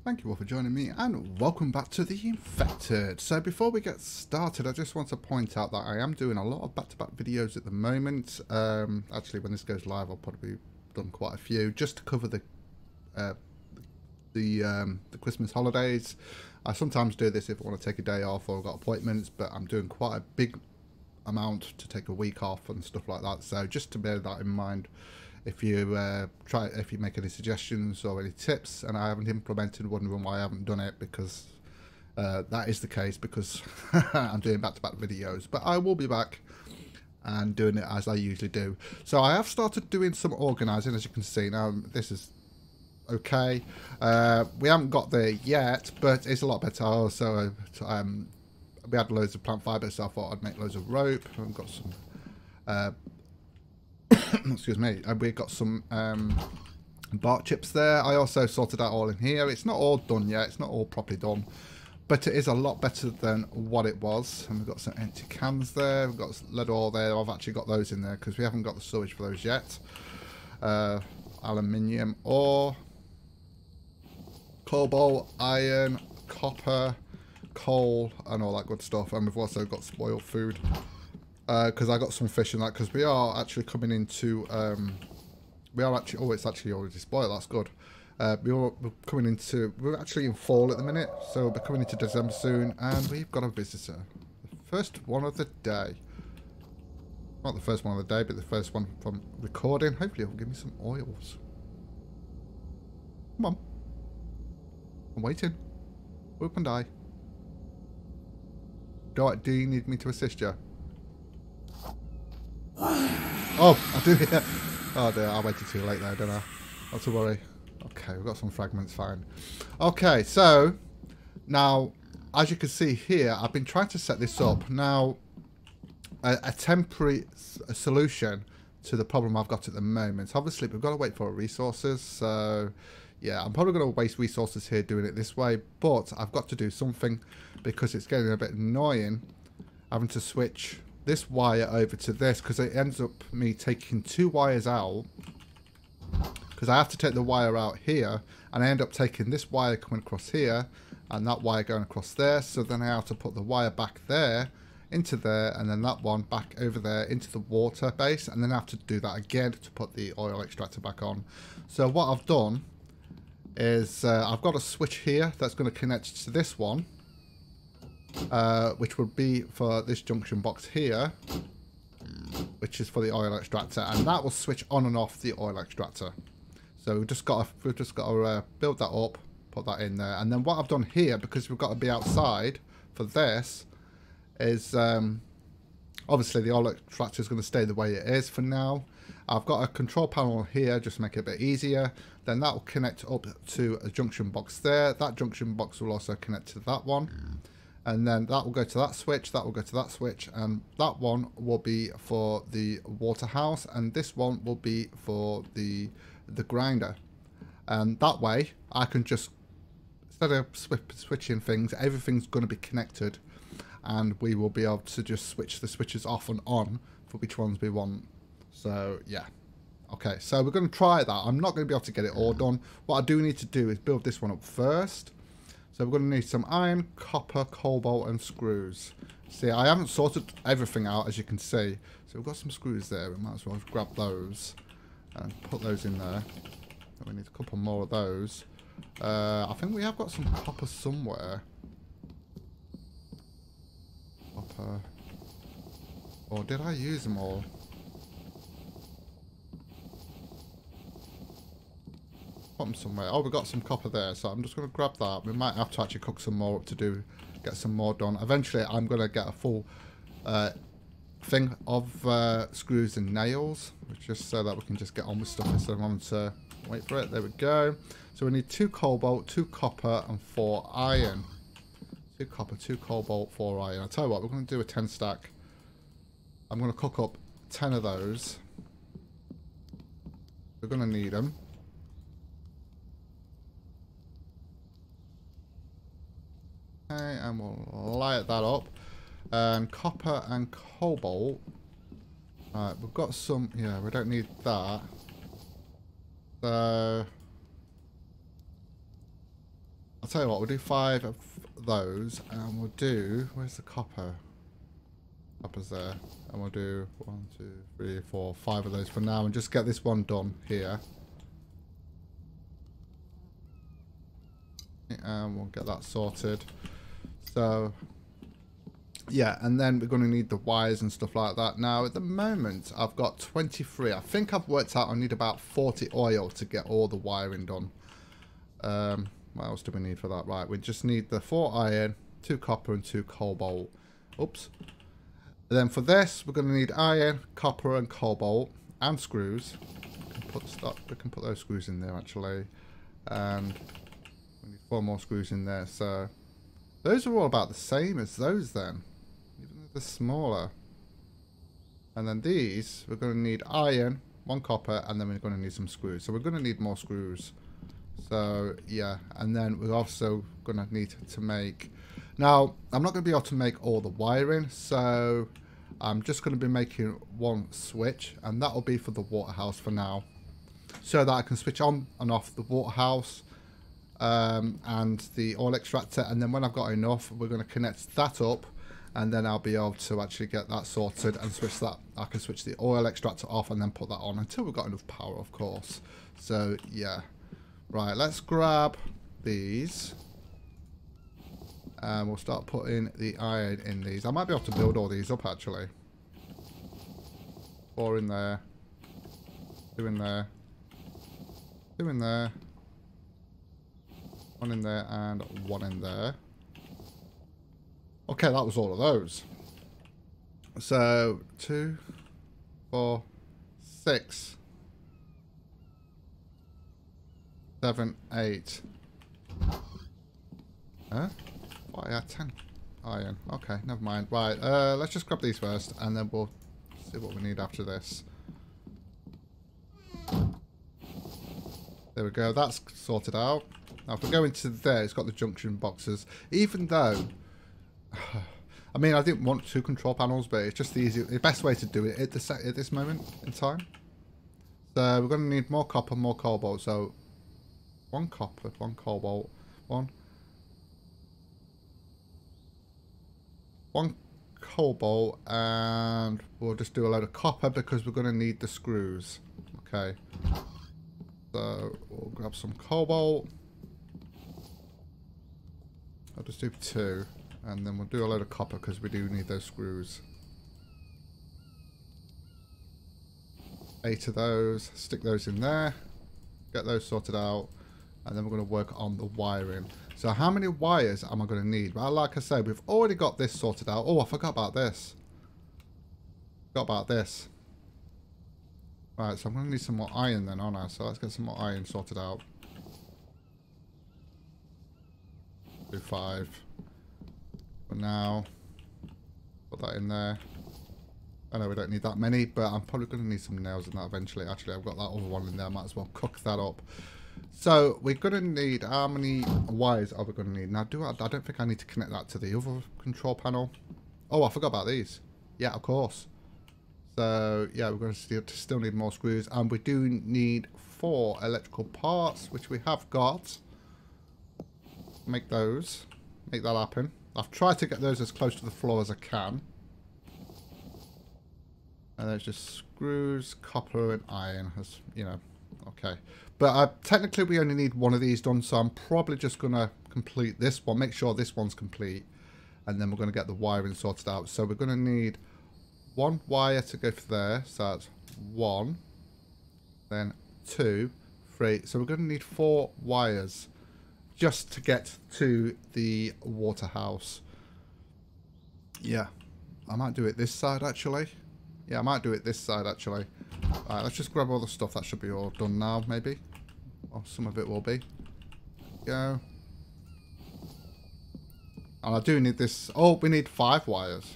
Thank you all for joining me and welcome back to The Infected. So before we get started, I just want to point out that I am doing a lot of back-to-back videos at the moment. Actually, when this goes live, I'll probably done quite a few just to cover the Christmas holidays. I sometimes do this if I want to take a day off or I've got appointments, but I'm doing quite a big amount to take a week off and stuff like that. So just to bear that in mind. If you make any suggestions or any tips and I haven't implemented, wondering why I haven't done it, because that is the case, because I'm doing back-to-back videos. But I will be back and doing it as I usually do. So I have started doing some organising, as you can see. Now this is okay. We haven't got there yet, but it's a lot better. Also, we had loads of plant fibre, so I thought I'd make loads of rope. I've got some. Excuse me, we've got some bark chips there. I also sorted out all in here. It's not all done yet, it's not all properly done, but it is a lot better than what it was. And we've got some empty cans there, we've got lead oil there. I've actually got those in there because we haven't got the storage for those yet. Aluminium ore, cobalt, iron, copper, coal and all that good stuff. And we've also got spoiled food. Because I got some fish in that, because we are actually coming into, it's actually already spoiled, that's good. We're actually in fall at the minute, so we'll be coming into December soon, and we've got a visitor. The first one of the day. Not the first one of the day, but the first one from recording. Hopefully it'll give me some oils. Come on. I'm waiting. Open die. Do you need me to assist you? Oh, I do, yeah. Oh dear, I waited too late there, didn't I? Not to worry. Okay, we've got some fragments, fine. Okay, so, now, as you can see here, I've been trying to set this up. Now, a temporary solution to the problem I've got at the moment. Obviously, we've got to wait for resources, so, yeah, I'm probably going to waste resources here doing it this way, but I've got to do something because it's getting a bit annoying having to switch this wire over to this, because it ends up me taking two wires out, because I have to take the wire out here and I end up taking this wire coming across here and that wire going across there. So then I have to put the wire back there into there, and then that one back over there into the water base, and then I have to do that again to put the oil extractor back on. So what I've done is I've got a switch here that's going to connect to this one, which would be for this junction box here, which is for the oil extractor, and that will switch on and off the oil extractor. So we've just got to build that up, put that in there, and then what I've done here, because we've got to be outside for this, is obviously the oil extractor is going to stay the way it is for now. I've got a control panel here just to make it a bit easier. Then that will connect up to a junction box there. That junction box will also connect to that one. And then that will go to that switch, that will go to that switch, and that one will be for the water house, and this one will be for the grinder. And that way, I can just, instead of switching things, everything's going to be connected, and we will be able to just switch the switches off and on for which ones we want. So, yeah. Okay, so we're going to try that. I'm not going to be able to get it all done. What I do need to do is build this one up first. So we're going to need some iron, copper, cobalt and screws. See, I haven't sorted everything out, as you can see. So we've got some screws there. We might as well grab those and put those in there. We need a couple more of those. I think we have got some copper somewhere. Copper. Or did I use them all? Put them somewhere. Oh, we've got some copper there, so I'm just going to grab that. We might have to actually cook some more up to get some more done. Eventually, I'm going to get a full thing of screws and nails, just so that we can just get on with stuff instead of having to wait for it. There we go. So we need 2 cobalt, 2 copper, and 4 iron. 2 copper, 2 cobalt, 4 iron. I'll tell you what, we're going to do a 10 stack. I'm going to cook up 10 of those. We're going to need them. Okay, and we'll light that up. Copper and cobalt. Right, we've got some. Yeah, we don't need that. So I'll tell you what, we'll do 5 of those, and we'll do, where's the copper? Copper's there. And we'll do 1, 2, 3, 4, 5 of those for now, and just get this one done here. And we'll get that sorted. So, yeah, and then we're going to need the wires and stuff like that. Now, at the moment, I've got 23. I think I've worked out I need about 40 oil to get all the wiring done. What else do we need for that? Right, we just need the 4 iron, 2 copper, and 2 cobalt. Oops. And then for this, we're going to need iron, copper, and cobalt, and screws. We can put those screws in there, actually. And we need 4 more screws in there. So those are all about the same as those then. Even though they're smaller. And then these, we're going to need iron, 1 copper, and then we're going to need some screws. So we're going to need more screws. So, yeah. And then we're also going to need to make... Now, I'm not going to be able to make all the wiring. So, I'm just going to be making 1 switch. And that will be for the water house for now. So that I can switch on and off the water house. And the oil extractor. And then when I've got enough, we're going to connect that up. And then I'll be able to actually get that sorted and switch that. I can switch the oil extractor off and then put that on until we've got enough power, of course. So, yeah. Right, let's grab these. And we'll start putting the iron in these. I might be able to build all these up, actually. 4 in there. 2 in there. 2 in there. 1 in there and 1 in there. Okay, that was all of those. So, 2, 4, 6, 7, 8. Huh? What? I had 10 iron. Okay, never mind. Right, let's just grab these first, and then we'll see what we need after this. There we go. That's sorted out. Now, if we go into there, it's got the junction boxes. Even though... I mean, I didn't want 2 control panels, but it's just the best way to do it at this moment in time. So we're going to need more copper, more cobalt. So 1 copper, 1 cobalt, 1 cobalt, and we'll just do a load of copper because we're going to need the screws. Okay. So we'll grab some cobalt. I'll just do 2. And then we'll do a load of copper because we do need those screws. 8 of those. Stick those in there. Get those sorted out. And then we're going to work on the wiring. So how many wires am I going to need? Well, like I said, we've already got this sorted out. Oh, I forgot about this. Forgot about this. Right, so I'm going to need some more iron then, aren't I? So let's get some more iron sorted out. Do 5. For now, put that in there. I know we don't need that many, but I'm probably going to need some nails in that eventually. Actually, I've got that other one in there. I might as well cook that up. So we're going to need, how many wires are we going to need? Now, I don't think I need to connect that to the other control panel. Oh, I forgot about these. Yeah, of course. So, yeah, we're going to still need more screws. And we do need 4 electrical parts, which we have got. Make those. Make that happen. I've tried to get those as close to the floor as I can. And there's just screws, copper, and iron. As you know, okay. But technically, we only need 1 of these done, so I'm probably just going to complete this one. Make sure this one's complete. And then we're going to get the wiring sorted out. So we're going to need 1 wire to go for there. So that's 1. Then 2, 3. So we're going to need 4 wires. Just to get to the water house. Yeah. I might do it this side, actually. Yeah, I might do it this side, actually. Alright, let's just grab all the stuff. That should be all done now, maybe. Or some of it will be. Go. And I do need this. Oh, we need 5 wires.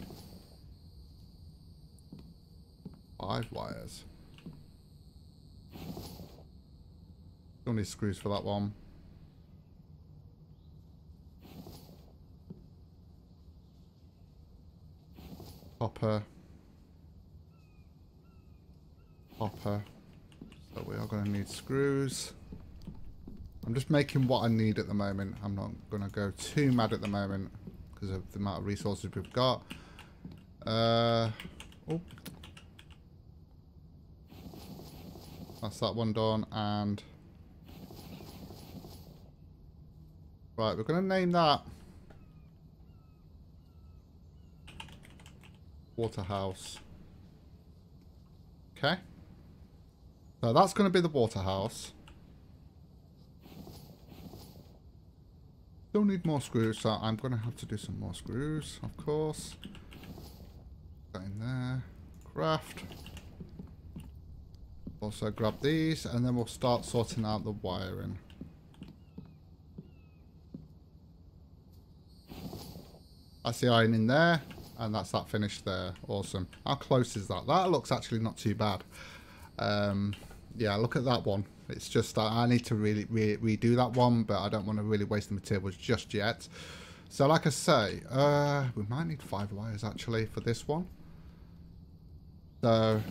5 wires. Still need screws for that one. Copper. Copper. So we are going to need screws. I'm just making what I need at the moment. I'm not going to go too mad at the moment because of the amount of resources we've got. Oh. That's that one done. And right, we're going to name that Waterhouse. Okay. So that's going to be the Waterhouse. Still need more screws, so I'm going to have to do some more screws, of course. That in there. Craft. Also grab these, and then we'll start sorting out the wiring. That's the iron in there, and that's that finished there. Awesome. How close is that? That looks actually not too bad. Yeah, look at that one. It's just that I need to really redo that one, but I don't want to really waste the materials just yet. So like I say, we might need 5 wires actually for this one. So,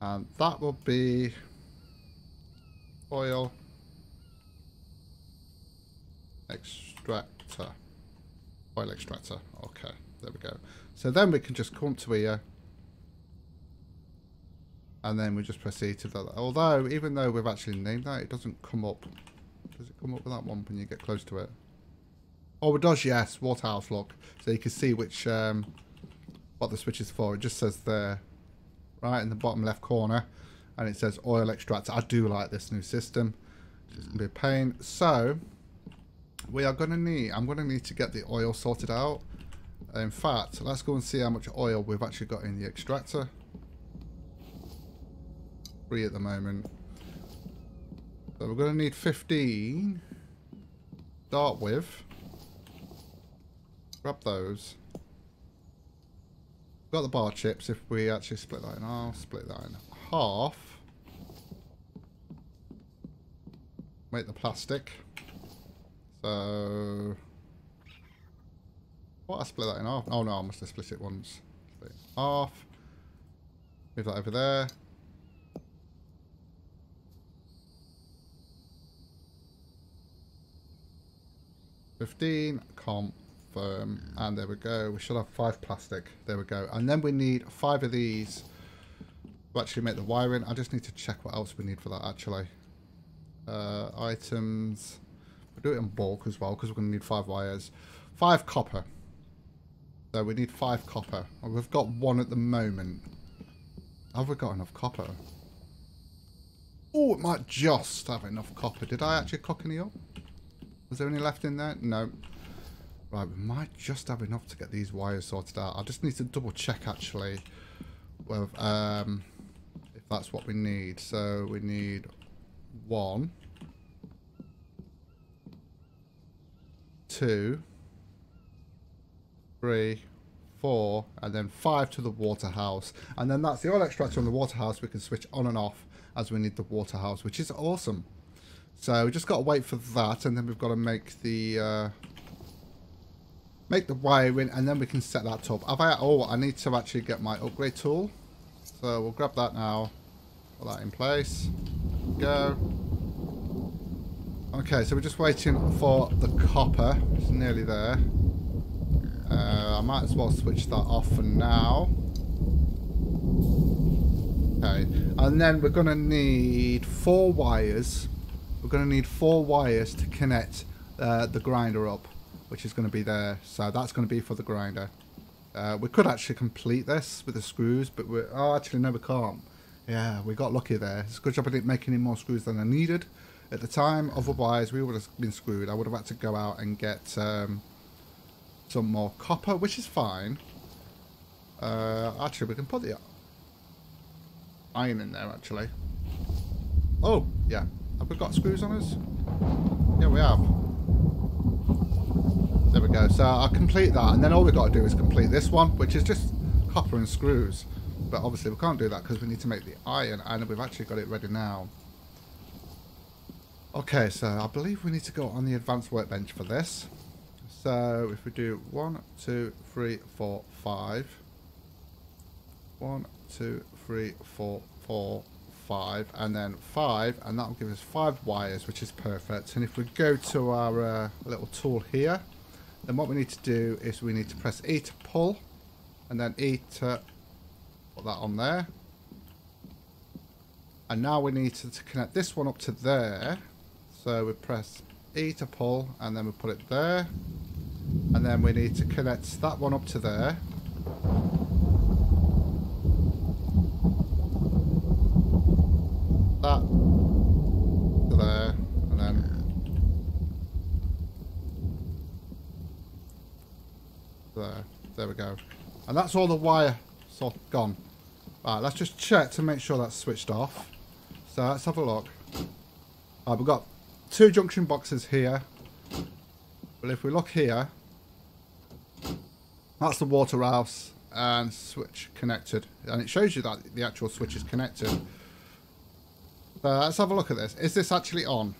and that will be oil extractor. Oil extractor. Okay, there we go. So then we can just come to here. And then we just proceed to that. Although, even though we've actually named that, it doesn't come up. Does it come up with that one when you get close to it? Oh, it does, yes. Waterhouse, look. So you can see which, what the switch is for. It just says there, right in the bottom left corner. And it says oil extractor. I do like this new system. It's going to be a pain. So, we are going to need, I'm going to need to get the oil sorted out. In fact, let's go and see how much oil we've actually got in the extractor. 3 at the moment. So we're going to need 15. Start with. Grab those. Got the bar chips. If we actually split that in half, split that in half. Make the plastic. So. What? I split that in half? Oh no, I must have split it once. Split it in half. Move that over there. 15, confirm, and there we go. We should have 5 plastic. There we go. And then we need 5 of these to actually make the wiring. I just need to check what else we need for that actually. Items. We'll do it in bulk as well because we're going to need 5 wires. 5 copper. So we need 5 copper. Well, we've got 1 at the moment. Have we got enough copper? Oh, it might just have enough copper. Did I actually cook any up? Was there any left in there? No. Right, we might just have enough to get these wires sorted out. I just need to double check actually with, if that's what we need. So we need 1, 2, 3, 4, and then 5 to the Waterhouse. And then that's the oil extractor on the Waterhouse. We can switch on and off as we need the Waterhouse, which is awesome. So we just got to wait for that, and then we've got to make the wiring, and then we can set that up. I need to actually get my upgrade tool. So we'll grab that now. Put that in place. Go. Okay, so we're just waiting for the copper. It's nearly there. I might as well switch that off for now. Okay, and then we're going to need 4 wires. We're going to need 4 wires to connect the grinder up, which is going to be there. So that's going to be for the grinder. We could actually complete this with the screws, but oh, actually no, we can't. Yeah, we got lucky there. It's a good job I didn't make any more screws than I needed at the time. Otherwise, we would have been screwed. I would have had to go out and get some more copper, which is fine. Actually, we can put the iron in there, actually. Oh, yeah. Have we got screws on us? Yeah, we have. There we go. So I'll complete that, and then all we've got to do is complete this one, which is just copper and screws. But obviously we can't do that because we need to make the iron, and we've actually got it ready now. Okay, so I believe we need to go on the advanced workbench for this. So if we do 1, 2, 3, 4, 5. 1, 2, 3, 4, 4, 5, and then 5, and that will give us 5 wires, which is perfect. And if we go to our little tool here, then what we need to do is we need to press E to pull, and then E to put that on there. And now we need to connect this one up to there. So we press E to pull, and then we put it there. And then we need to connect that one up to there. That to there, and then there. There we go. And that's all the wire sort of gone. Right, let's just check to make sure that's switched off. So let's have a look. Right, we've got 2 junction boxes here. Well, if we look here, that's the water house and switch connected. And it shows you that the actual switch is connected. So let's have a look at this. Is this actually on?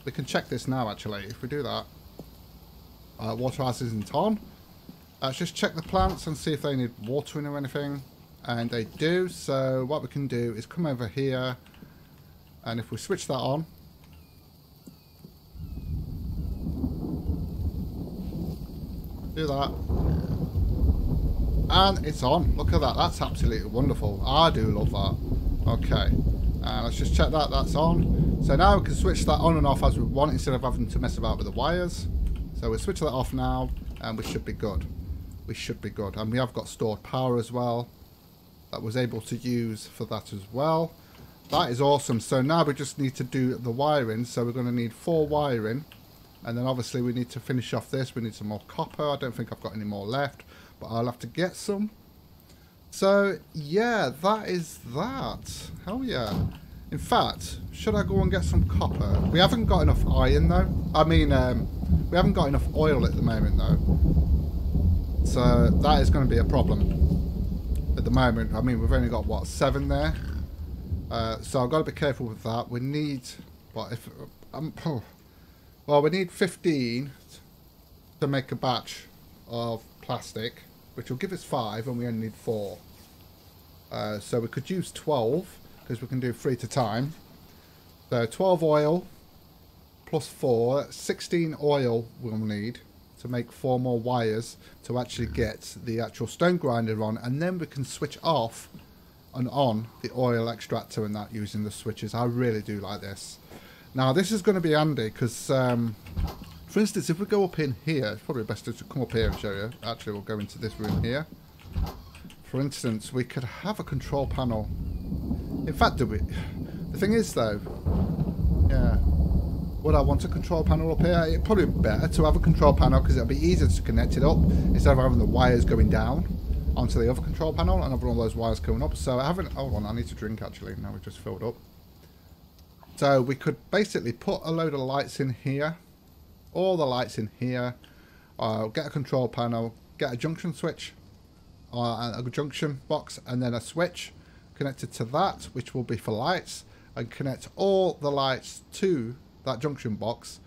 We can check this now, actually. If we do that. Water house isn't on. Let's just check the plants and see if they need watering or anything. And they do. So what we can do is come over here. And if we switch that on. Do that. And it's on. Look at that. That's absolutely wonderful. I do love that. Okay. Let's just check that. That's on. So now we can switch that on and off as we want instead of having to mess about with the wires. So we'll switch that off now and we should be good. We should be good. And we have got stored power as well. That was able to use for that as well. That is awesome. So now we just need to do the wiring. So we're going to need 4 wiring. And then obviously we need to finish off this. We need some more copper. I don't think I've got any more left. But I'll have to get some. So, yeah, that is that. Hell yeah. In fact, should I go and get some copper? We haven't got enough iron, though. I mean, we haven't got enough oil at the moment, though. So, that is going to be a problem at the moment. I mean, we've only got, what, 7 there? So, I've got to be careful with that. We need, what, if, well, we need 15 to make a batch of plastic, which will give us 5, and we only need 4. So we could use 12 because we can do 3 at a time. So 12 oil plus 4, 16 oil we'll need to make 4 more wires to actually get the actual stone grinder on, and then we can switch off and on the oil extractor and that using the switches. I really do like this. Now this is going to be handy because for instance, if we go up in here, it's probably best to come up here and show you. Actually, we'll go into this room here. For instance, we could have a control panel. In fact, the thing is, though, yeah, would I want a control panel up here? It'd probably be better to have a control panel because it'll be easier to connect it up instead of having the wires going down onto the other control panel and having all those wires coming up. So I haven't. Hold on, I need to drink actually. Now we've just filled up. So we could basically put a load of lights in here. All the lights in here, get a control panel, get a junction switch, a junction box, and then a switch connected to that, which will be for lights, and connect all the lights to that junction box,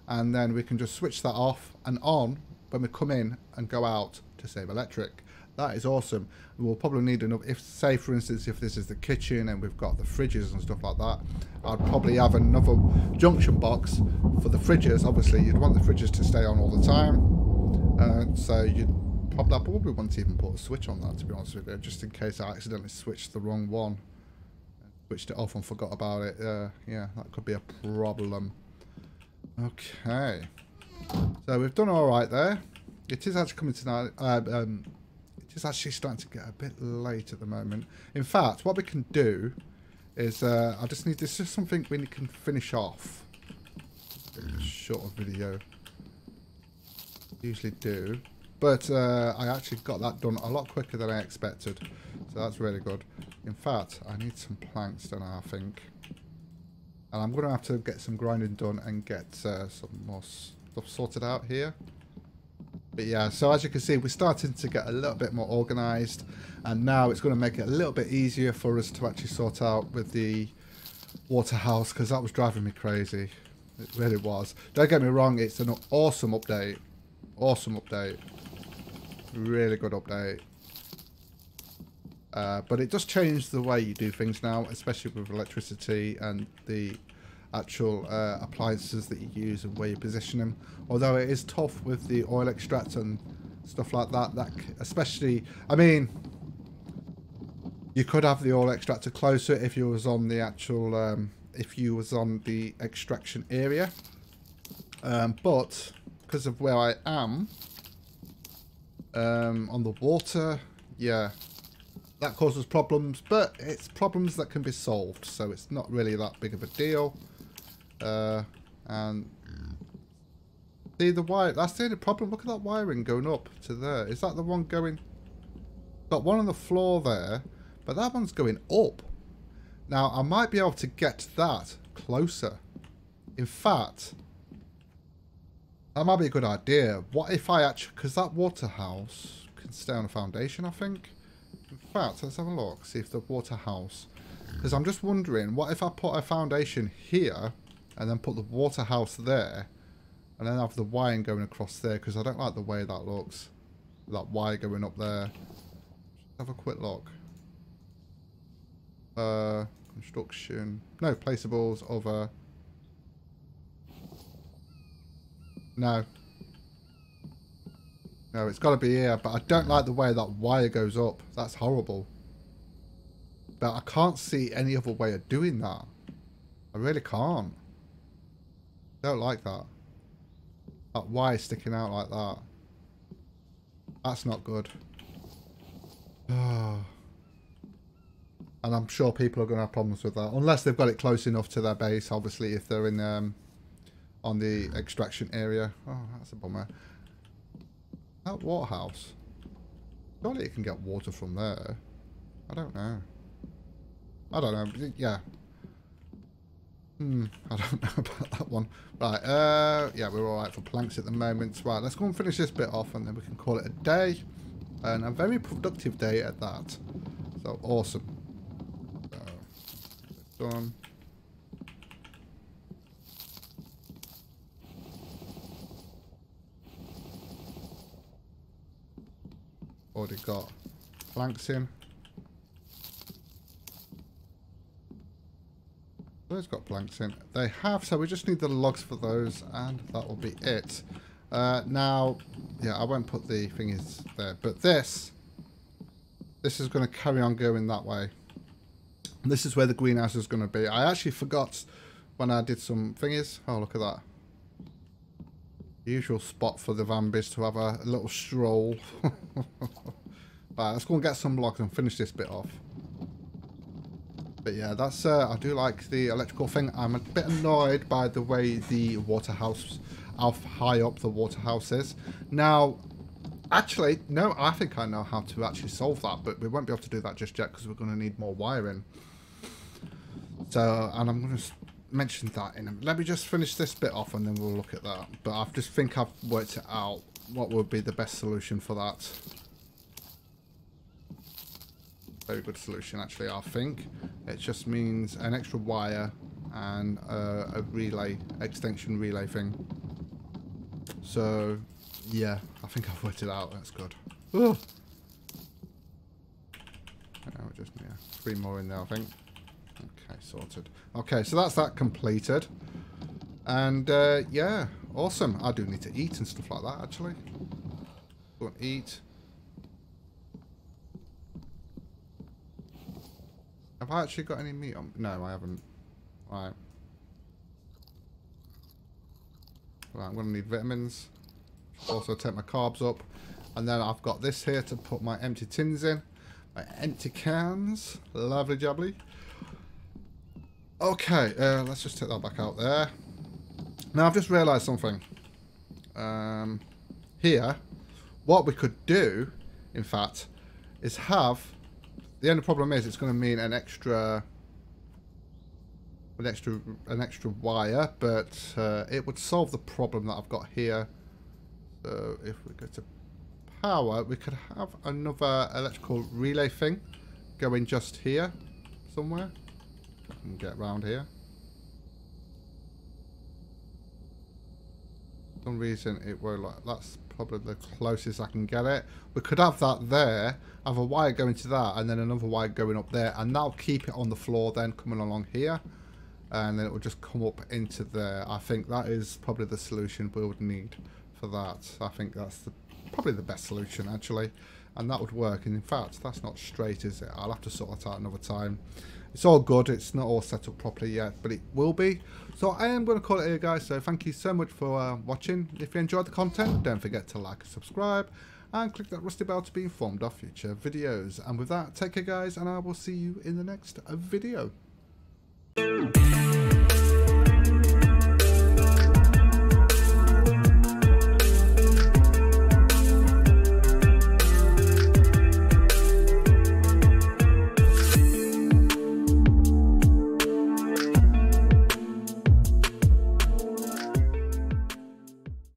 and then we can just switch that off and on when we come in and go out to save electric. That is awesome. We'll probably need enough, if say for instance if this is the kitchen and we've got the fridges and stuff like that, I'd probably have another junction box for the fridges. Obviously you'd want the fridges to stay on all the time, so you'd probably wouldn't even put a switch on that, to be honest with you, just in case I accidentally switched the wrong one, switched it off and forgot about it. Yeah, that could be a problem. Okay, so we've done all right there. It is actually coming tonight. It's actually starting to get a bit late at the moment. In fact, what we can do is I just need this is something we can finish off. A shorter video. Usually do, but I actually got that done a lot quicker than I expected, so that's really good. In fact, I need some planks, don't I think, and I'm going to have to get some grinding done and get some more stuff sorted out here. But yeah, so as you can see, we're starting to get a little bit more organised, and now it's going to make it a little bit easier for us to actually sort out with the water house, because that was driving me crazy. It really was. Don't get me wrong, it's an awesome update. Awesome update. Really good update. But it does change the way you do things now, especially with electricity and the actual appliances that you use and where you position them. Although it is tough with the oil extractor and stuff like that. Especially, I mean, you could have the oil extractor closer if you was on the actual, if you was on the extraction area. But because of where I am, on the water, yeah, that causes problems, but it's problems that can be solved, so it's not really that big of a deal. And see the wire, that's the only problem. Look at that wiring going up to there. Is that the one going? Got one on the floor there, but that one's going up. Now I might be able to get that closer. In fact, that might be a good idea. What if I actually, because that water house can stay on a foundation, I think. In fact, let's have a look, see if the water house, because I'm just wondering, what if I put a foundation here and then put the water house there and then have the wiring going across there, because I don't like the way that looks. That wire going up there. Just have a quick look. Construction. No, placeables, other. No. No, it's got to be here, but I don't like the way that wire goes up. That's horrible. But I can't see any other way of doing that. I really can't. Don't like that. That wire sticking out like that. That's not good. And I'm sure people are going to have problems with that. Unless they've got it close enough to their base, obviously, if they're in on the extraction area. Oh, that's a bummer. That water house. Surely it can get water from there. I don't know. I don't know. Yeah. I don't know about that one. Right. Yeah, we're all right for planks at the moment. Right. Let's go and finish this bit off, and then we can call it a day. And a very productive day at that. So awesome. So, done. Already got planks in. Those got planks in. They have, so we just need the logs for those, and that will be it. Now, yeah, I won't put the thingies there, but this is going to carry on going that way. This is where the greenhouse is going to be. I actually forgot when I did some thingies. Oh, look at that. Usual spot for the Vambies to have a little stroll. Right, let's go and get some logs and finish this bit off. But yeah, that's I do like the electrical thing. I'm a bit annoyed by the way the water house, how high up the water house is. Now, actually, no, I think I know how to actually solve that, but we won't be able to do that just yet because we're going to need more wiring. So, and I'm going to mention that in a, let me just finish this bit off and then we'll look at that. But I just think I've worked it out what would be the best solution for that. Very good solution, actually. I think it just means an extra wire and a relay, extension relay thing. So yeah, I think I've worked it out. That's good. Now we just need 3 more in there, I think. Okay, sorted. Okay, so that's that completed. And yeah, awesome. I do need to eat and stuff like that, actually. Go and eat. Have I actually got any meat on? No, I haven't. Right. Right, I'm going to need vitamins. Also take my carbs up. And then I've got this here to put my empty tins in. My empty cans. Lovely jubbly. Okay, let's just take that back out there. Now I've just realised something. Here, what we could do, in fact, is have... The only problem is it's going to mean an extra wire, but it would solve the problem that I've got here. So if we go to power, we could have another electrical relay thing going just here somewhere. I can get around here. For some reason it won't like. Let's probably the closest I can get it. We could have that there, have a wire going to that, and then another wire going up there, and that'll keep it on the floor then coming along here, and then it will just come up into there. I think that is probably the solution we would need for that. I think that's probably the best solution actually, and that would work. And in fact, that's not straight, is it? I'll have to sort it out another time. It's all good, it's not all set up properly yet, but it will be. So I am going to call it here, guys. So thank you so much for watching. If you enjoyed the content, don't forget to like and subscribe, and click that rusty bell to be informed of future videos. And with that, take care, guys, and I will see you in the next video.